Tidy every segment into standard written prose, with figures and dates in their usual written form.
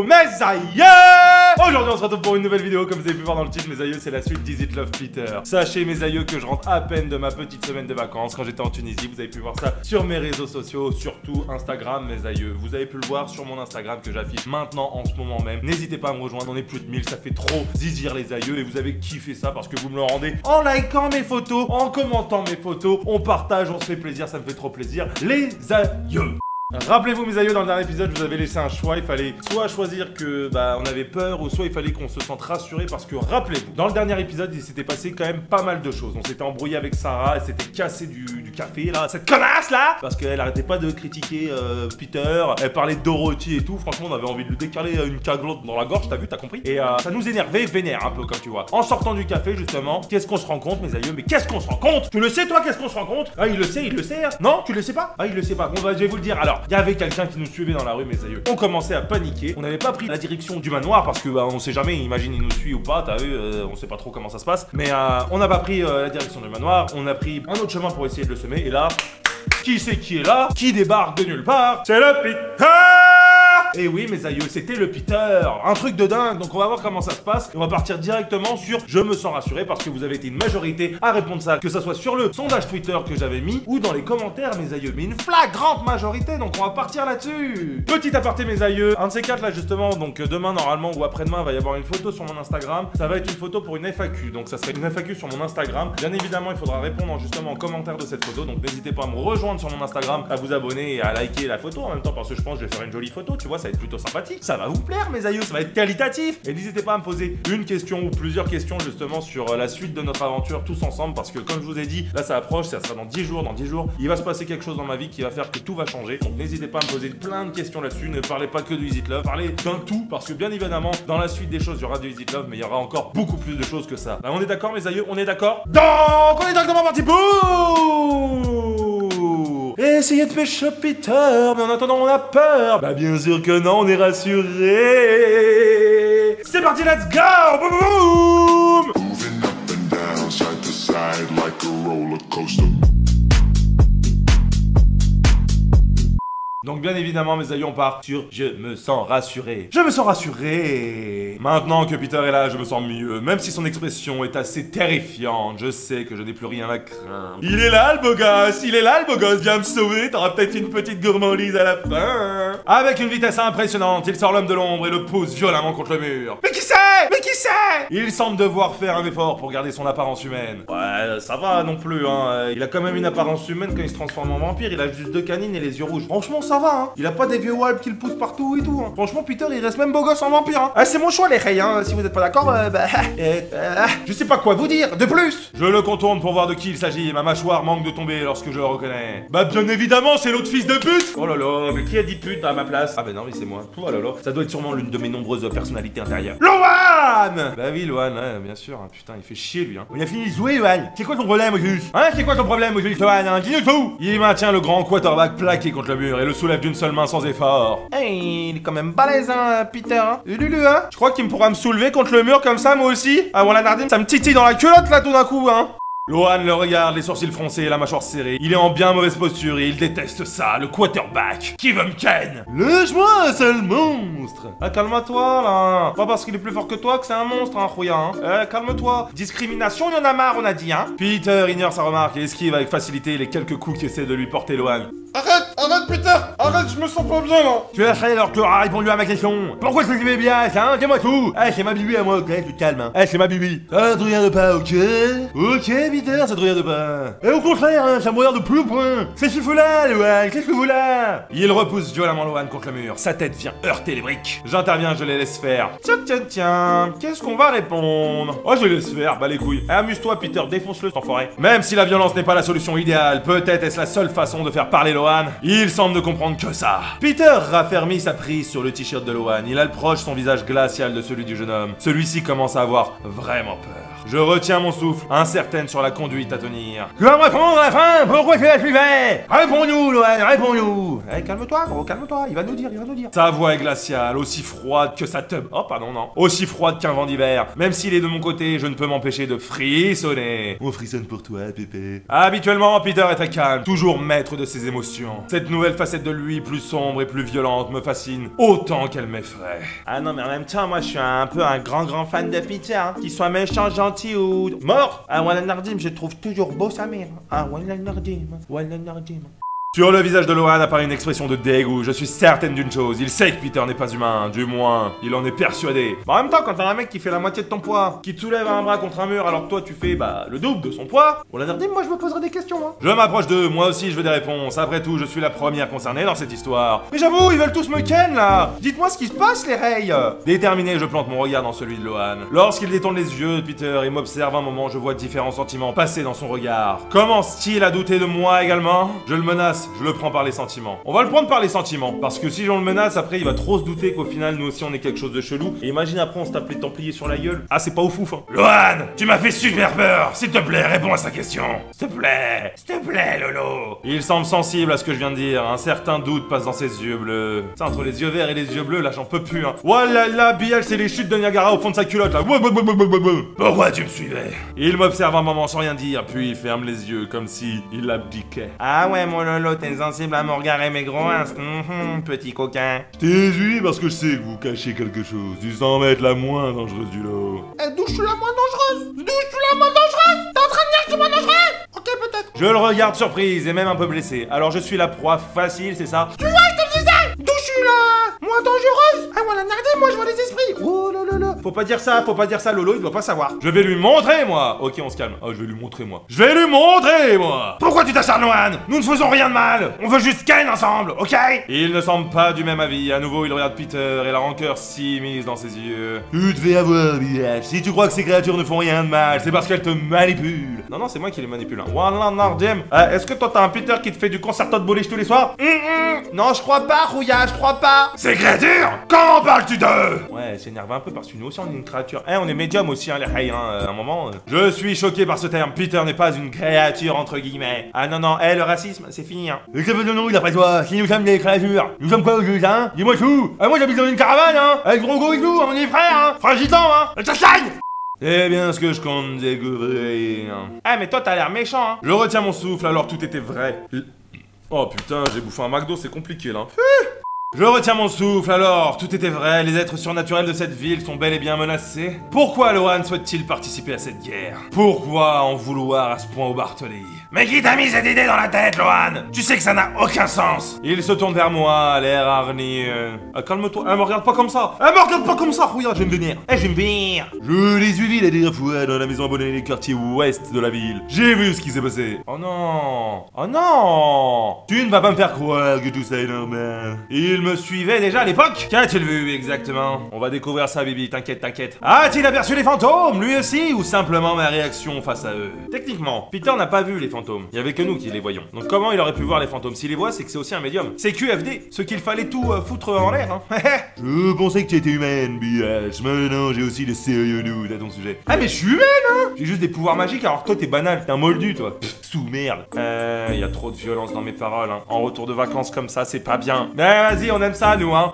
mes aïeux. Aujourd'hui on se retrouve pour une nouvelle vidéo. Comme vous avez pu voir dans le titre, mes aïeux, c'est la suite d'Is It Love Peter. Sachez mes aïeux que je rentre à peine de ma petite semaine de vacances quand j'étais en Tunisie. Vous avez pu voir ça sur mes réseaux sociaux, surtout Instagram, mes aïeux. Vous avez pu le voir sur mon Instagram que j'affiche maintenant en ce moment même. N'hésitez pas à me rejoindre, on est plus de 1000, ça fait trop zizir les aïeux. Et vous avez kiffé ça parce que vous me le rendez en likant mes photos, en commentant mes photos. On partage, on se fait plaisir, ça me fait trop plaisir. Les aïeux. Rappelez-vous mes aïeux, dans le dernier épisode je vous avais laissé un choix. Il fallait soit choisir que on avait peur, ou soit il fallait qu'on se sente rassuré. Parce que rappelez-vous, dans le dernier épisode il s'était passé quand même pas mal de choses. On s'était embrouillé avec Sarah, elle s'était cassée du café là, cette connasse là, parce qu'elle arrêtait pas de critiquer Peter. Elle parlait de Dorothy et tout. Franchement on avait envie de lui décaler une caglotte dans la gorge, t'as vu, t'as compris. Et ça nous énervait, vénère un peu comme tu vois. En sortant du café justement, qu'est-ce qu'on se rend compte mes aïeux? Mais qu'est-ce qu'on se rend compte? Tu le sais toi, qu'est-ce qu'on se rend compte? Ah il le sait hein. Non, tu le sais pas? Ah il le sait pas. Bon bah je vais vous le dire alors. Il y avait quelqu'un qui nous suivait dans la rue, mes aïeux. On commençait à paniquer. On n'avait pas pris la direction du manoir parce que on sait jamais, imagine il nous suit ou pas, t'as vu, on sait pas trop comment ça se passe. Mais on n'a pas pris la direction du manoir, on a pris un autre chemin pour essayer de le semer. Et là, qui c'est qui est là? Qui débarque de nulle part? C'est le Peter! Et oui mes aïeux, c'était le Peter. Un truc de dingue, donc on va voir comment ça se passe. Et on va partir directement sur je me sens rassuré parce que vous avez été une majorité à répondre ça. Que ça soit sur le sondage Twitter que j'avais mis ou dans les commentaires mes aïeux. Mais une flagrante majorité, donc on va partir là-dessus. Petit aparté mes aïeux, un de ces quatre là justement, donc demain normalement ou après-demain va y avoir une photo sur mon Instagram. Ça va être une photo pour une FAQ, donc ça serait une FAQ sur mon Instagram. Bien évidemment il faudra répondre justement en commentaire de cette photo. Donc n'hésitez pas à me rejoindre sur mon Instagram, à vous abonner et à liker la photo en même temps parce que je pense que je vais faire une jolie photo, tu vois, ça va être plutôt sympathique, ça va vous plaire mes aïeux, ça va être qualitatif. Et n'hésitez pas à me poser une question ou plusieurs questions justement sur la suite de notre aventure tous ensemble parce que comme je vous ai dit, là ça approche, ça sera dans 10 jours, il va se passer quelque chose dans ma vie qui va faire que tout va changer. Donc n'hésitez pas à me poser plein de questions là-dessus, ne parlez pas que du Is It Love, parlez d'un tout parce que bien évidemment dans la suite des choses il y aura du Is It Love mais il y aura encore beaucoup plus de choses que ça. Là, on est d'accord mes aïeux, on est d'accord? Donc on est directement parti pour essayez de pêcher Peter, mais en attendant on a peur. Bah bien sûr que non, on est rassuré. C'est parti, let's go. Boum, boum, boum. Moving up and down, side to side like a roller coaster. Donc bien évidemment mes aïeux on part sur je me sens rassuré. Je me sens rassuré. Maintenant que Peter est là je me sens mieux. Même si son expression est assez terrifiante, je sais que je n'ai plus rien à craindre. Il est là le beau gosse, il est là le beau gosse, viens me sauver, t'auras peut-être une petite gourmandise à la fin. Avec une vitesse impressionnante, il sort l'homme de l'ombre et le pousse violemment contre le mur. Mais qui c'est? Mais qui c'est? Il semble devoir faire un effort pour garder son apparence humaine. Ouais ça va non plus hein, il a quand même une apparence humaine quand il se transforme en vampire, il a juste 2 canines et les yeux rouges. Franchement ça va hein. Il a pas des vieux wipes qui le poussent partout et tout hein. Franchement Peter il reste même beau gosse en vampire hein. Ah c'est mon choix les reilles hein. Si vous êtes pas d'accord je sais pas quoi vous dire de plus. Je le contourne pour voir de qui il s'agit. Ma mâchoire manque de tomber lorsque je le reconnais. Bah bien évidemment c'est l'autre fils de pute. Oh là là, mais qui a dit pute à ma place? Ah bah non mais c'est moi. Oh là là, ça doit être sûrement l'une de mes nombreuses personnalités intérieures. Loan. Bah oui Loan, ouais, bien sûr hein. Putain il fait chier lui hein. Il a fini de jouer Loan. C'est quoi ton problème au juste? Hein, c'est quoi ton problème au juste Loan hein? Dis-nous tout. Il maintient le grand quarterback plaqué contre le mur et le soulève d'une seule main sans effort. Hey, il est quand même balèze hein, Peter hein. Lulu hein. Je crois qu'il me pourra me soulever contre le mur comme ça moi aussi. Ah bon la nardine, ça me titille dans la culotte là tout d'un coup hein. Loan le regarde, les sourcils froncés et la mâchoire serrée. Il est en bien mauvaise posture et il déteste ça, le quarterback qui veut me ken. Lâche-moi, sale monstre. Ah, calme-toi là. Pas parce qu'il est plus fort que toi que c'est un monstre, hein, Rouya. Hein. Calme-toi. Discrimination, il y en a marre, on a dit, hein. Peter ignore sa remarque et esquive avec facilité les quelques coups qu'essaie de lui porter Loan. Arrête Peter. Arrête, je me sens pas bien là. Tu as fait alors que tu auras répondu à ma question. Pourquoi tu m'aimais bien, hein? Dis-moi tout. Eh, c'est ma bibi à moi, ok, tu te calmes, hein. Eh, c'est ma bibi. Ça te regarde pas, ok? Ok, Peter, ça te regarde pas. Et au contraire, hein, ça me regarde plus au point. Qu'est-ce que tu fous là, Loan? Qu'est-ce que vous là? Il repousse violemment Loan contre le mur. Sa tête vient heurter les briques. J'interviens, je les laisse faire. Tiens. Qu'est-ce qu'on va répondre? Oh, je laisse faire, bah les couilles. Amuse-toi, Peter, défonce-le, cet enfoiré. Même si la violence n'est pas la solution idéale, peut-être est-ce la seule façon de faire parler Loan. Il semble ne comprendre que ça. Peter raffermit sa prise sur le t-shirt de Loan. Il approche son visage glacial de celui du jeune homme. Celui-ci commence à avoir vraiment peur. Je retiens mon souffle, incertaine sur la conduite à tenir. Tu vas me répondre à la fin, pourquoi tu la suivais? Réponds-nous, Lohan, réponds-nous. Eh, calme-toi, gros, calme-toi, il va nous dire. Sa voix est glaciale, aussi froide que sa tub. Oh, pardon, non. Aussi froide qu'un vent d'hiver. Même s'il est de mon côté, je ne peux m'empêcher de frissonner. On frissonne pour toi, Pépé. Habituellement, Peter est très calme, toujours maître de ses émotions. Cette nouvelle facette de lui, plus sombre et plus violente, me fascine autant qu'elle m'effraie. Ah non, mais en même temps, moi, je suis un peu un grand fan de Peter, hein. Qu'il soit méchant, gentil ou mort. Ah, Wallah Nardim, je trouve toujours beau sa mère. Ah, Wallah Nardim. Sur le visage de Lohan apparaît une expression de dégoût. Je suis certaine d'une chose, il sait que Peter n'est pas humain, du moins, il en est persuadé. Mais en même temps, quand t'as un mec qui fait la moitié de ton poids, qui te soulève un bras contre un mur alors que toi tu fais, le double de son poids, on l'a dit, moi je me poserai des questions, hein. Je m'approche d'eux, moi aussi je veux des réponses. Après tout, je suis la première concernée dans cette histoire. Mais j'avoue, ils veulent tous me ken là. Dites-moi ce qui se passe, les rails. Déterminé, je plante mon regard dans celui de Lohan. Lorsqu'il détourne les yeux de Peter et m'observe un moment, je vois différents sentiments passer dans son regard. Commence-t-il à douter de moi également? Je le menace. Je le prends par les sentiments. On va le prendre par les sentiments. Parce que si on le menace, après il va trop se douter qu'au final nous aussi on est quelque chose de chelou. Et imagine après on se tape les Templiers sur la gueule. Ah c'est pas ouf hein. Lohan, tu m'as fait super peur. S'il te plaît, réponds à sa question. S'il te plaît Lolo. Il semble sensible à ce que je viens de dire. Un certain doute passe dans ses yeux bleus. Ça, entre les yeux verts et les yeux bleus, là j'en peux plus hein. Wallah, Biel, c'est les chutes de Niagara au fond de sa culotte là. Pourquoi tu me suivais? Il m'observe un moment sans rien dire, puis il ferme les yeux comme si il abdiquait. Ah ouais mon Lolo, t'es sensible à mon regard et mes gros ins. Petit coquin. Je t'ai suivi parce que je sais que vous cachez quelque chose. Du 100 mètres la moins dangereuse du lot. D'où je suis la moins dangereuse? T'es en train de dire que je suis moins dangereuse? Ok, peut-être. Je le regarde surprise et même un peu blessé. Alors je suis la proie facile, c'est ça? Tu vois, je te le disais. D'où je suis là moins dangereuse? Ah, Wallah Nardim, moi je vois les esprits. Oh là là là. Faut pas dire ça, Lolo, il doit pas savoir. Je vais lui montrer, moi. Ok, on se calme. Oh, je vais lui montrer, moi. Pourquoi tu t'acharnes, Lohan? Nous ne faisons rien de mal. On veut juste ken ensemble, ok? Il ne semble pas du même avis. À nouveau, il regarde Peter et la rancœur s'immisce dans ses yeux. Tu te fais avoir, village. Si tu crois que ces créatures ne font rien de mal, c'est parce qu'elles te manipulent. Non, c'est moi qui les manipule. Hein. Wallah Nardim. Est-ce que toi t'as un Peter qui te fait du concerto de boliche tous les soirs? Non, je crois pas, Rouya, je crois pas. Ces créatures? Comment parles-tu d'eux? Ouais, s'énerve un peu parce que nous aussi on est une créature. On est médium aussi, hein, les rails, à un moment. Je suis choqué par ce terme. Peter n'est pas une créature, entre guillemets. Ah non, le racisme, c'est fini, hein. Et que veut-on d'après toi? Si nous sommes des créatures, nous sommes quoi au juste, hein? Dis-moi tout. Moi j'habite dans une caravane, hein. Avec Drogo et tout, on est frères, hein. Frère gitan, hein. Et ça chagne. C'est bien ce que je compte découvrir. Ah mais toi t'as l'air méchant, hein. Je retiens mon souffle, alors tout était vrai. Oh putain, j'ai bouffé un McDo, c'est compliqué là. Je retiens mon souffle alors, tout était vrai, les êtres surnaturels de cette ville sont bel et bien menacés. Pourquoi Lohan souhaite-t-il participer à cette guerre? Pourquoi en vouloir à ce point au Bartoli? Mais qui t'a mis cette idée dans la tête, Lohan? Tu sais que ça n'a aucun sens. Il se tourne vers moi, l'air hargneux. Calme-toi, me regarde pas comme ça. Regarde, je vais me venir. Je l'ai suivi la dernière fois dans la maison abonnée des quartiers ouest de la ville. J'ai vu ce qui s'est passé. Oh non. Tu ne vas pas me faire croire que tout ça est normal. Il me suivait déjà à l'époque. Qu'a-t-il vu exactement? On va découvrir ça, Bibi, t'inquiète. A-t-il aperçu les fantômes, lui aussi, ou simplement ma réaction face à eux? Techniquement, Peter n'a pas vu les fantômes. Il y avait que nous qui les voyons. Donc comment il aurait pu voir les fantômes? S'il les voit, c'est que c'est aussi un médium. C'est QFD, ce qu'il fallait tout foutre en l'air, hein. Je pensais que tu étais humaine, biatch. Maintenant, j'ai aussi de sérieux doutes à ton sujet. Ah mais je suis humaine, hein. J'ai juste des pouvoirs magiques alors que toi t'es banal, t'es un moldu, toi. Sous-merde. Il y a trop de violence dans mes paroles, hein. En retour de vacances comme ça, c'est pas bien. Mais vas-y, on aime ça, nous, hein.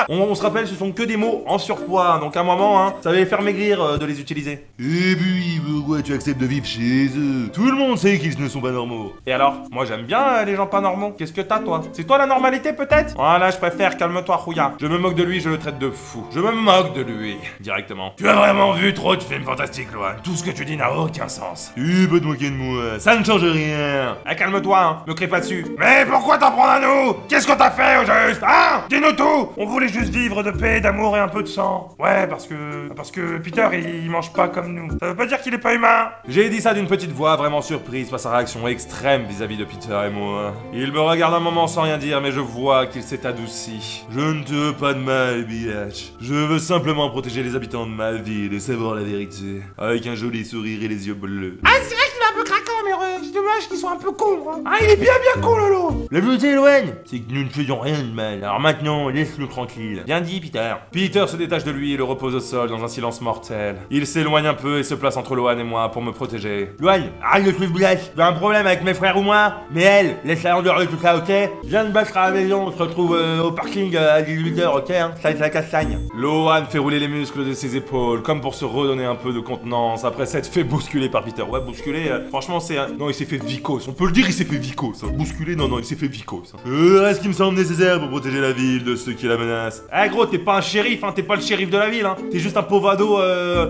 On se rappelle, ce sont que des mots en surpoids, donc à un moment, hein, ça va les faire maigrir de les utiliser. Et puis, pourquoi tu acceptes de vivre chez eux? Tout le monde sait qu'ils ne sont pas normaux. Et alors? Moi, j'aime bien les gens pas normaux. Qu'est-ce que t'as, toi? C'est toi la normalité, peut-être? Voilà, je préfère, calme-toi, Rouya. Je me moque de lui, je le traite de fou. Je me moque de lui, directement. Tu as vraiment vu trop de films fantastiques, Lohan. Tout ce que tu dis n'a aucun sens. Tu peux te moquer de moi, ça ne change rien. Calme-toi, hein, me crie pas dessus. Mais pourquoi t'en prends à nous? Qu'est-ce qu'on t'a fait, au juste? Hein? Dis-nous tout. On voulait juste vivre de paix, d'amour et un peu de sang. Ouais, parce que Peter, il mange pas comme nous. Ça veut pas dire qu'il est pas humain. J'ai dit ça d'une petite voix, vraiment surprise par sa réaction extrême vis-à-vis de Peter et moi. Il me regarde un moment sans rien dire, mais je vois qu'il s'est adouci. Je ne te veux pas de mal, biatch. Je veux simplement protéger les habitants de ma ville et savoir la vérité. Avec un joli sourire et les yeux bleus. Ah, c'est vrai que tu l'as un peu craquant, mais nuages qui sont un peu cons, hein. Ah, il est bien con, Lolo. La vérité, Eloane, c'est que nous ne faisions rien de mal. Alors maintenant, laisse-nous tranquille. Bien dit, Peter. Peter se détache de lui et le repose au sol dans un silence mortel. Il s'éloigne un peu et se place entre Loan et moi pour me protéger. Eloane, arrête de suivre Bless. Tu as un problème avec mes frères ou moi? Mais elle, laisse-la en dehors de tout ça, ok? Viens de battre à la maison, on se retrouve au parking à 18h, ok? Hein, ça c'est la castagne. Loan fait rouler les muscles de ses épaules, comme pour se redonner un peu de contenance après s'être fait bousculer par Peter. Ouais, bousculer, franchement, c'est un... Non, il s'est fait vicose. On peut le dire, il s'est fait vicose. Hein. Bousculer, non, il s'est fait vicose. Reste ce qui me semble nécessaire pour protéger la ville de ceux qui la menacent. Eh gros, t'es pas un shérif, hein, t'es pas le shérif de la ville, hein. T'es juste un pauvre ado,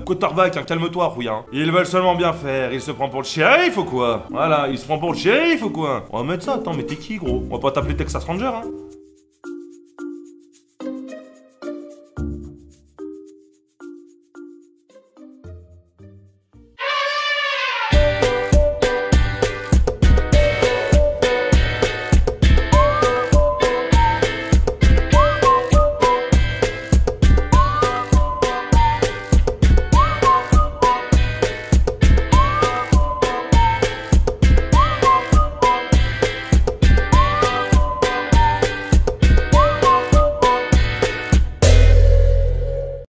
quarterback, hein. Calme-toi, rouille, hein. Ils veulent seulement bien faire, il se prend pour le shérif ou quoi? Voilà, il se prend pour le shérif ou quoi? On va mettre ça, attends, mais t'es qui, gros? On va pas t'appeler Texas Ranger, hein.